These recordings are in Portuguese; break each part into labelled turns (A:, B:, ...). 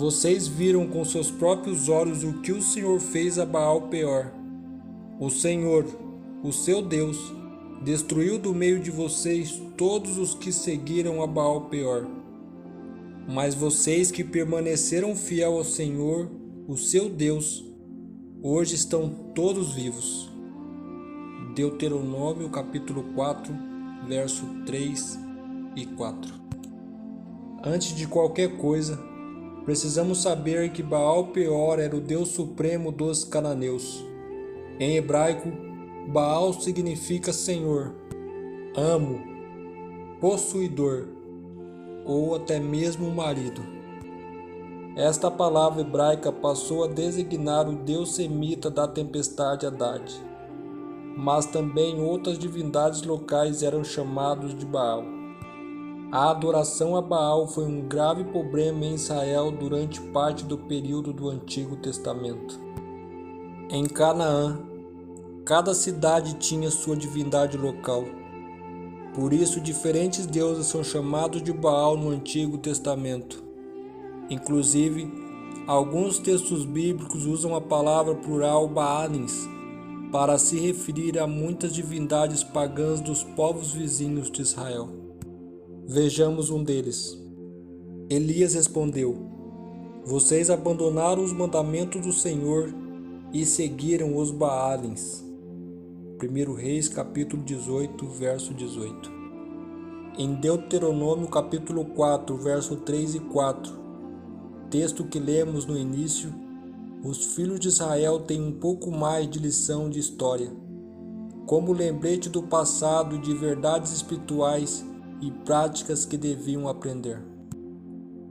A: Vocês viram com seus próprios olhos o que o Senhor fez a Baal-peor. O Senhor, o seu Deus, destruiu do meio de vocês todos os que seguiram a Baal-peor. Mas vocês que permaneceram fiel ao Senhor, o seu Deus, hoje estão todos vivos. Deuteronômio capítulo 4, verso 3 e 4. Antes de qualquer coisa, precisamos saber que Baal-peor era o Deus supremo dos cananeus. Em hebraico, Baal significa Senhor, amo, possuidor ou até mesmo marido. Esta palavra hebraica passou a designar o deus semita da tempestade Hadad, mas também outras divindades locais eram chamados de Baal. A adoração a Baal foi um grave problema em Israel durante parte do período do Antigo Testamento. Em Canaã, cada cidade tinha sua divindade local. Por isso, diferentes deuses são chamados de Baal no Antigo Testamento. Inclusive, alguns textos bíblicos usam a palavra plural Baalins para se referir a muitas divindades pagãs dos povos vizinhos de Israel. Vejamos um deles. Elias respondeu: Vocês abandonaram os mandamentos do Senhor e seguiram os Baalins. 1 Reis capítulo 18, verso 18. Em Deuteronômio capítulo 4, verso 3 e 4, texto que lemos no início, os filhos de Israel têm um pouco mais de lição de história, como lembrete do passado e de verdades espirituais e práticas que deviam aprender.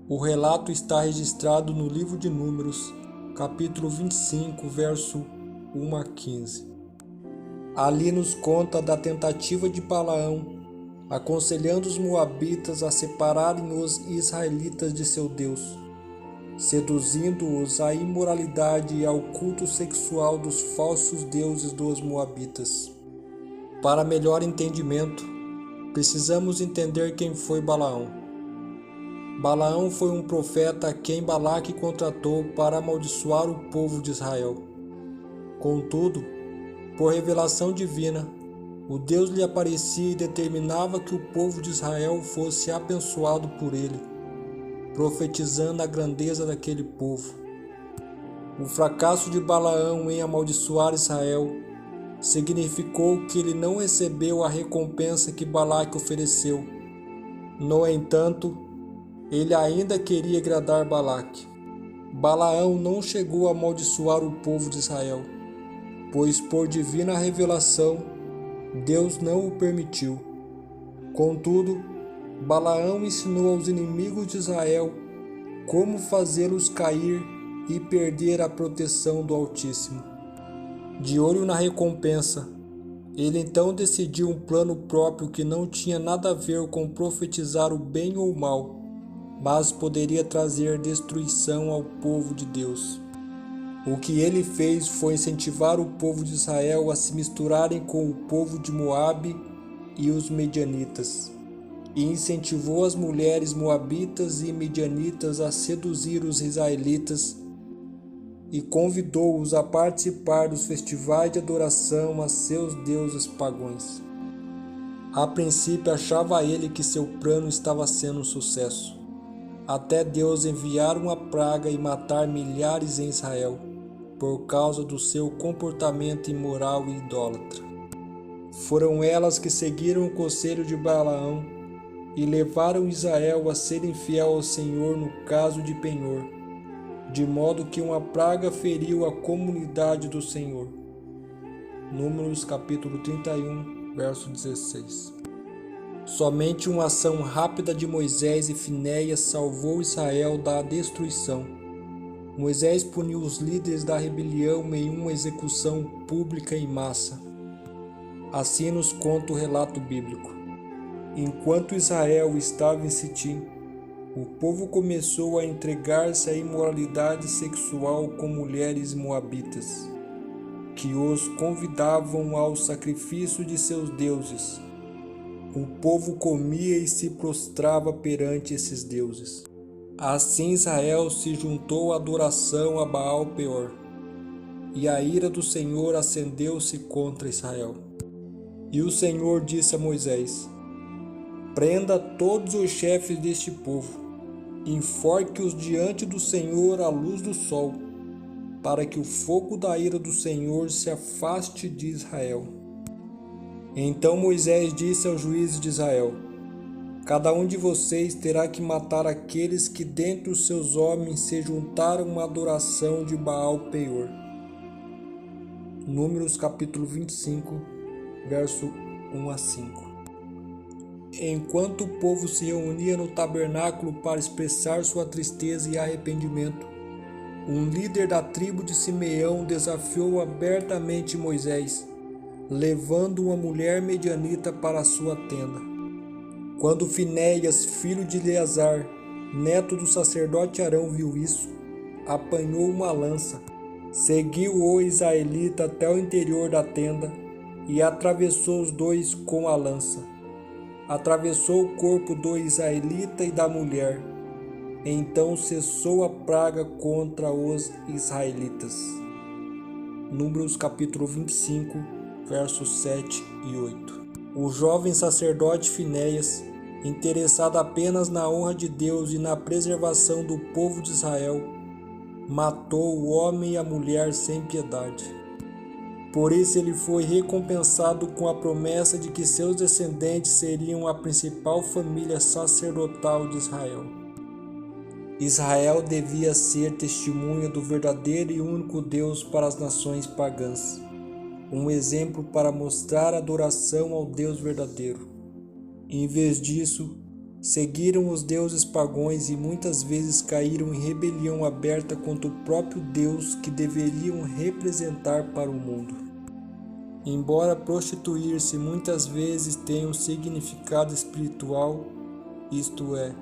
A: O relato está registrado no livro de Números, capítulo 25, verso 1 a 15. Ali nos conta da tentativa de Balaão, aconselhando os moabitas a separarem os israelitas de seu Deus, seduzindo-os à imoralidade e ao culto sexual dos falsos deuses dos moabitas. Para melhor entendimento, precisamos entender quem foi Balaão. Balaão foi um profeta a quem Balaque contratou para amaldiçoar o povo de Israel. Contudo, por revelação divina, o Deus lhe aparecia e determinava que o povo de Israel fosse abençoado por ele, profetizando a grandeza daquele povo. O fracasso de Balaão em amaldiçoar Israel significou que ele não recebeu a recompensa que Balaque ofereceu. No entanto, ele ainda queria agradar Balaque. Balaão não chegou a amaldiçoar o povo de Israel, pois por divina revelação, Deus não o permitiu. Contudo, Balaão ensinou aos inimigos de Israel como fazê-los cair e perder a proteção do Altíssimo. De olho na recompensa, ele então decidiu um plano próprio que não tinha nada a ver com profetizar o bem ou o mal, mas poderia trazer destruição ao povo de Deus. O que ele fez foi incentivar o povo de Israel a se misturarem com o povo de Moabe e os medianitas, e incentivou as mulheres moabitas e medianitas a seduzir os israelitas e convidou-os a participar dos festivais de adoração a seus deuses pagãos. A princípio achava ele que seu plano estava sendo um sucesso, até Deus enviar uma praga e matar milhares em Israel, por causa do seu comportamento imoral e idólatra. Foram elas que seguiram o conselho de Balaão e levaram Israel a ser infiel ao Senhor no caso de penhor, de modo que uma praga feriu a comunidade do Senhor. Números capítulo 31, verso 16. Somente uma ação rápida de Moisés e Finéias salvou Israel da destruição. Moisés puniu os líderes da rebelião em uma execução pública em massa. Assim nos conta o relato bíblico. Enquanto Israel estava em Sitim, o povo começou a entregar-se à imoralidade sexual com mulheres moabitas, que os convidavam ao sacrifício de seus deuses. O povo comia e se prostrava perante esses deuses. Assim Israel se juntou à adoração a Baal-Peor, e a ira do Senhor acendeu-se contra Israel. E o Senhor disse a Moisés: Prenda todos os chefes deste povo, enforque-os diante do Senhor à luz do sol, para que o fogo da ira do Senhor se afaste de Israel. Então Moisés disse aos juízes de Israel: Cada um de vocês terá que matar aqueles que dentre os seus homens se juntaram à adoração de Baal-Peor. Números capítulo 25, verso 1 a 5. Enquanto o povo se reunia no tabernáculo para expressar sua tristeza e arrependimento, um líder da tribo de Simeão desafiou abertamente Moisés, levando uma mulher medianita para sua tenda. Quando Finéias, filho de Eleazar, neto do sacerdote Arão, viu isso, apanhou uma lança, seguiu o israelita até o interior da tenda e atravessou os dois com a lança. Atravessou o corpo do israelita e da mulher. Então cessou a praga contra os israelitas. Números capítulo 25, versos 7 e 8. O jovem sacerdote Finéias, interessado apenas na honra de Deus e na preservação do povo de Israel, matou o homem e a mulher sem piedade. Por isso ele foi recompensado com a promessa de que seus descendentes seriam a principal família sacerdotal de Israel. Israel devia ser testemunha do verdadeiro e único Deus para as nações pagãs, um exemplo para mostrar adoração ao Deus verdadeiro. Em vez disso, seguiram os deuses pagãos e muitas vezes caíram em rebelião aberta contra o próprio Deus que deveriam representar para o mundo. Embora prostituir-se muitas vezes tenha um significado espiritual, isto é,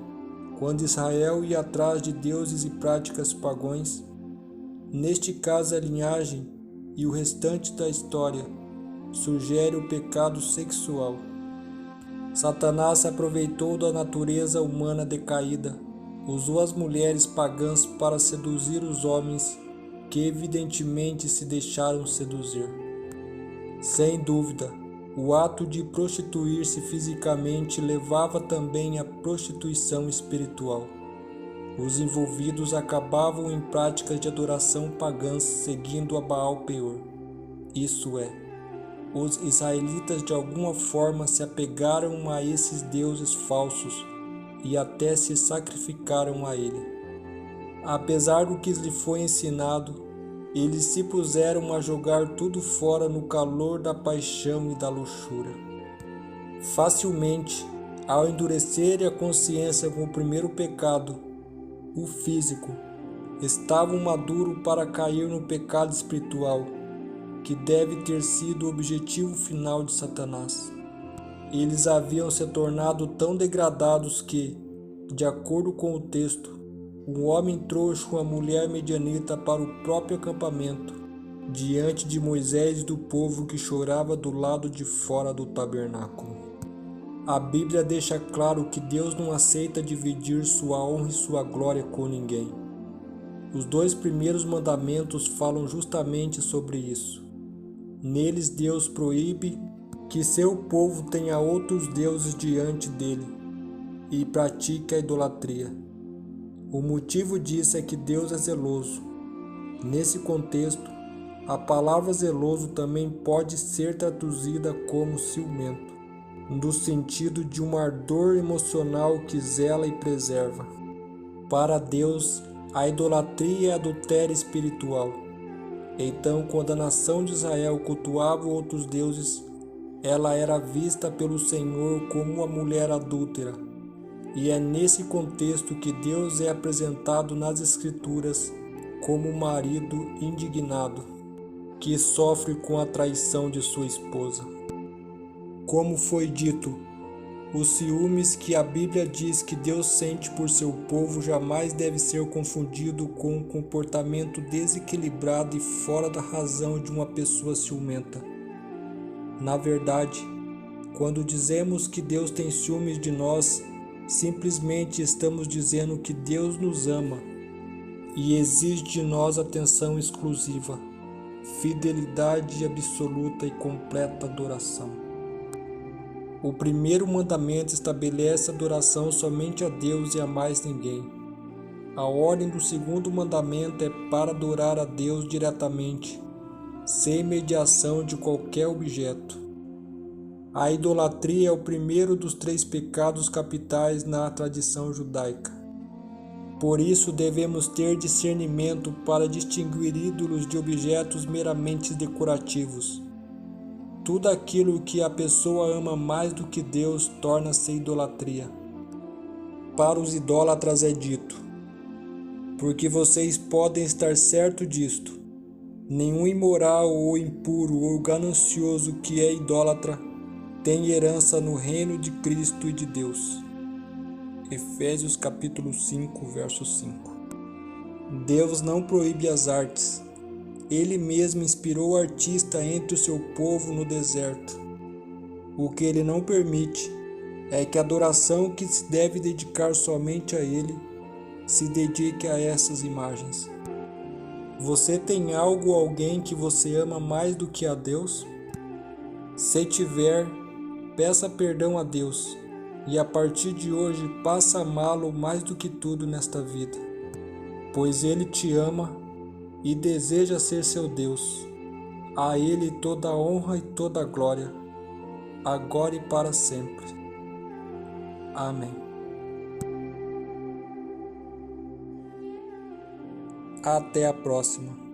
A: quando Israel ia atrás de deuses e práticas pagãs, neste caso a linhagem e o restante da história sugere o pecado sexual. Satanás se aproveitou da natureza humana decaída, usou as mulheres pagãs para seduzir os homens que evidentemente se deixaram seduzir. Sem dúvida, o ato de prostituir-se fisicamente levava também à prostituição espiritual. Os envolvidos acabavam em práticas de adoração pagãs seguindo a Baal-Peor. Isso é, os israelitas de alguma forma se apegaram a esses deuses falsos e até se sacrificaram a ele. Apesar do que lhe foi ensinado, eles se puseram a jogar tudo fora no calor da paixão e da luxúria. Facilmente, ao endurecerem a consciência com o primeiro pecado, o físico, estavam maduros para cair no pecado espiritual, que deve ter sido o objetivo final de Satanás. Eles haviam se tornado tão degradados que, de acordo com o texto, um homem trouxe uma mulher medianita para o próprio acampamento, diante de Moisés e do povo que chorava do lado de fora do tabernáculo. A Bíblia deixa claro que Deus não aceita dividir sua honra e sua glória com ninguém. Os 2 primeiros mandamentos falam justamente sobre isso. Neles Deus proíbe que seu povo tenha outros deuses diante dele e pratique a idolatria. O motivo disso é que Deus é zeloso. Nesse contexto, a palavra zeloso também pode ser traduzida como ciumento, no sentido de um ardor emocional que zela e preserva. Para Deus, a idolatria é adultério espiritual. Então, quando a nação de Israel cultuava outros deuses, ela era vista pelo Senhor como uma mulher adúltera. E é nesse contexto que Deus é apresentado nas Escrituras como um marido indignado, que sofre com a traição de sua esposa. Como foi dito, os ciúmes que a Bíblia diz que Deus sente por seu povo jamais deve ser confundido com um comportamento desequilibrado e fora da razão de uma pessoa ciumenta. Na verdade, quando dizemos que Deus tem ciúmes de nós, Simplesmente estamos dizendo que Deus nos ama e exige de nós atenção exclusiva, fidelidade absoluta e completa adoração. O primeiro mandamento estabelece adoração somente a Deus e a mais ninguém. A ordem do segundo mandamento é para adorar a Deus diretamente, sem mediação de qualquer objeto. A idolatria é o primeiro dos 3 pecados capitais na tradição judaica. Por isso devemos ter discernimento para distinguir ídolos de objetos meramente decorativos. Tudo aquilo que a pessoa ama mais do que Deus torna-se idolatria. Para os idólatras é dito: porque vocês podem estar certos disto, nenhum imoral ou impuro ou ganancioso que é idólatra tem herança no reino de Cristo e de Deus. Efésios capítulo 5, verso 5. Deus não proíbe as artes. Ele mesmo inspirou o artista entre o seu povo no deserto. O que ele não permite é que a adoração que se deve dedicar somente a ele se dedique a essas imagens. Você tem algo ou alguém que você ama mais do que a Deus? Se tiver, peça perdão a Deus e a partir de hoje passa a amá-lo mais do que tudo nesta vida, pois Ele te ama e deseja ser seu Deus. A Ele toda a honra e toda a glória, agora e para sempre. Amém. Até a próxima.